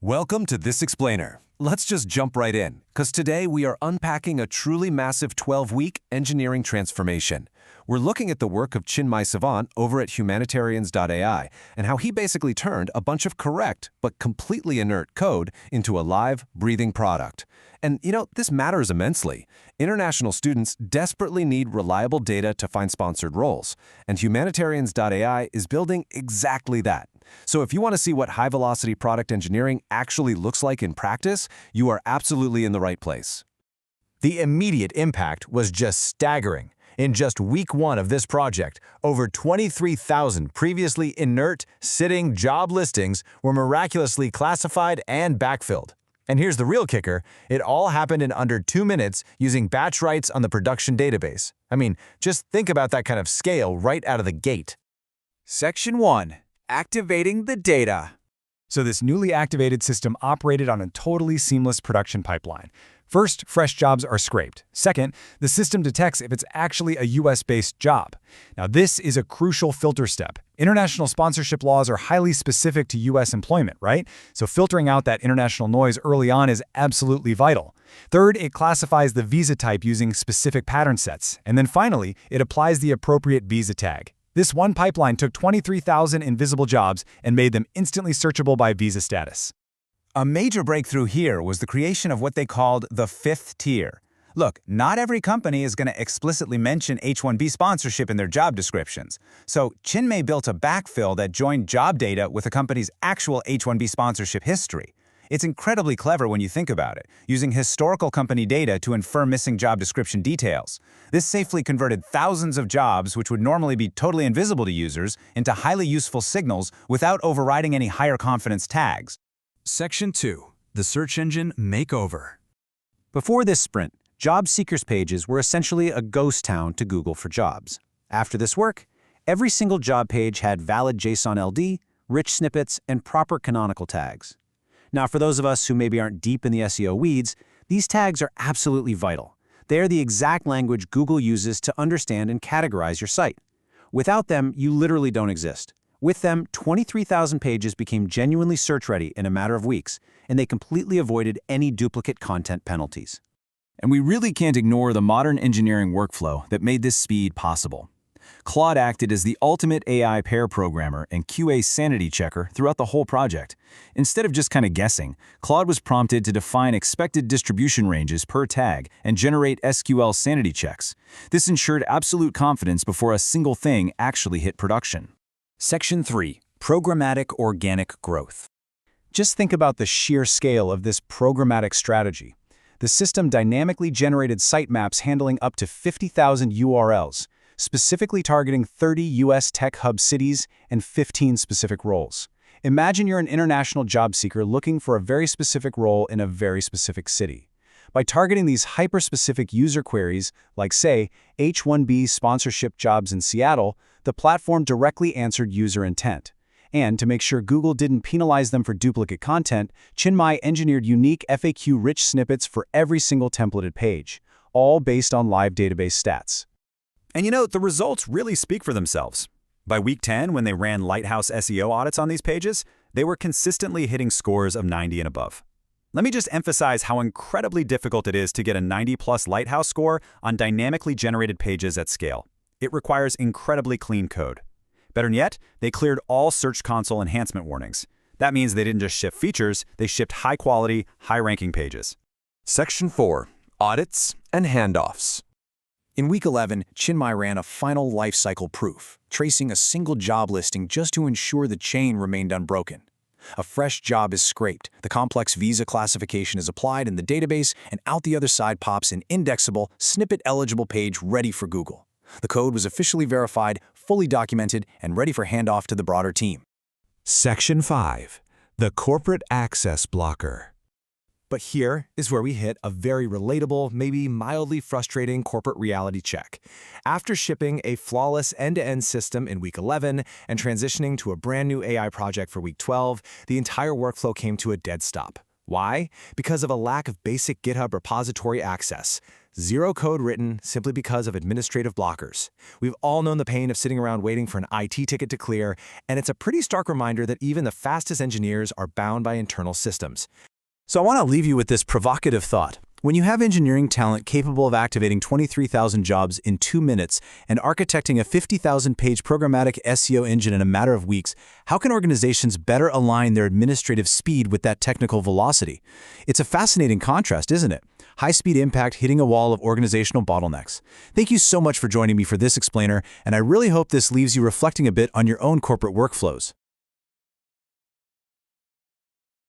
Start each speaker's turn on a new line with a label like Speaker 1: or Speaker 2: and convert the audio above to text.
Speaker 1: Welcome to This Explainer. Let's just jump right in, because today we are unpacking a truly massive 12-week engineering transformation. We're looking at the work of Chinmay Savant over at humanitarians.ai and how he basically turned a bunch of correct but completely inert code into a live, breathing product. And this matters immensely. International students desperately need reliable data to find sponsored roles, and humanitarians.ai is building exactly that. So if you want to see what high-velocity product engineering actually looks like in practice, you are absolutely in the right place.
Speaker 2: The immediate impact was just staggering. In just week one of this project, over 23,000 previously inert, sitting job listings were miraculously classified and backfilled. And here's the real kicker, it all happened in under 2 minutes using batch writes on the production database. I mean, just think about that kind of scale right out of the gate.
Speaker 3: Section 1. Activating the data.
Speaker 4: So this newly activated system operated on a totally seamless production pipeline. First, fresh jobs are scraped. Second, the system detects if it's actually a US-based job. Now, this is a crucial filter step. International sponsorship laws are highly specific to US employment, right? So filtering out that international noise early on is absolutely vital. Third, it classifies the visa type using specific pattern sets. And then finally, it applies the appropriate visa tag. This one pipeline took 23,000 invisible jobs and made them instantly searchable by visa status.
Speaker 3: A major breakthrough here was the creation of what they called the fifth tier. Look, not every company is going to explicitly mention H-1B sponsorship in their job descriptions. So Chinmay built a backfill that joined job data with a company's actual H-1B sponsorship history. It's incredibly clever when you think about it, using historical company data to infer missing job description details. This safely converted thousands of jobs, which would normally be totally invisible to users, into highly useful signals without overriding any higher confidence tags.
Speaker 5: Section 2. The Search Engine Makeover.
Speaker 6: Before this sprint, job seekers pages were essentially a ghost town to Google for jobs. After this work, every single job page had valid JSON LD, rich snippets, and proper canonical tags. Now, for those of us who maybe aren't deep in the SEO weeds, these tags are absolutely vital. They are the exact language Google uses to understand and categorize your site. Without them, you literally don't exist. With them, 23,000 pages became genuinely search-ready in a matter of weeks, and they completely avoided any duplicate content penalties.
Speaker 5: And we really can't ignore the modern engineering workflow that made this speed possible. Claude acted as the ultimate AI pair programmer and QA sanity checker throughout the whole project. Instead of just kind of guessing, Claude was prompted to define expected distribution ranges per tag and generate SQL sanity checks. This ensured absolute confidence before a single thing actually hit production.
Speaker 6: Section 3. Programmatic Organic Growth. Just think about the sheer scale of this programmatic strategy. The system dynamically generated sitemaps handling up to 50,000 URLs, specifically targeting 30 US tech hub cities and 15 specific roles. Imagine you're an international job seeker looking for a very specific role in a very specific city. By targeting these hyper-specific user queries, like say, H-1B sponsorship jobs in Seattle, the platform directly answered user intent. And to make sure Google didn't penalize them for duplicate content, Chinmay engineered unique FAQ-rich snippets for every single templated page, all based on live database stats.
Speaker 3: And the results really speak for themselves. By week 10, when they ran Lighthouse SEO audits on these pages, they were consistently hitting scores of 90 and above. Let me just emphasize how incredibly difficult it is to get a 90+ Lighthouse score on dynamically generated pages at scale. It requires incredibly clean code. Better yet, they cleared all Search Console enhancement warnings. That means they didn't just ship features, they shipped high-quality, high-ranking pages.
Speaker 1: Section 4. Audits and Handoffs.
Speaker 7: In week 11, Chinmay ran a final lifecycle proof, tracing a single job listing just to ensure the chain remained unbroken. A fresh job is scraped, the complex visa classification is applied in the database, and out the other side pops an indexable, snippet-eligible page ready for Google. The code was officially verified, fully documented, and ready for handoff to the broader team.
Speaker 1: Section 5. The Corporate Access Blocker.
Speaker 2: But here is where we hit a very relatable, maybe mildly frustrating corporate reality check. After shipping a flawless end-to-end system in week 11 and transitioning to a brand new AI project for week 12, the entire workflow came to a dead stop. Why? Because of a lack of basic GitHub repository access. Zero code written simply because of administrative blockers. We've all known the pain of sitting around waiting for an IT ticket to clear, and it's a pretty stark reminder that even the fastest engineers are bound by internal systems. So I want to leave you with this provocative thought. When you have engineering talent capable of activating 23,000 jobs in 2 minutes and architecting a 50,000-page programmatic SEO engine in a matter of weeks, how can organizations better align their administrative speed with that technical velocity? It's a fascinating contrast, isn't it? High-speed impact hitting a wall of organizational bottlenecks. Thank you so much for joining me for this explainer, and I really hope this leaves you reflecting a bit on your own corporate workflows.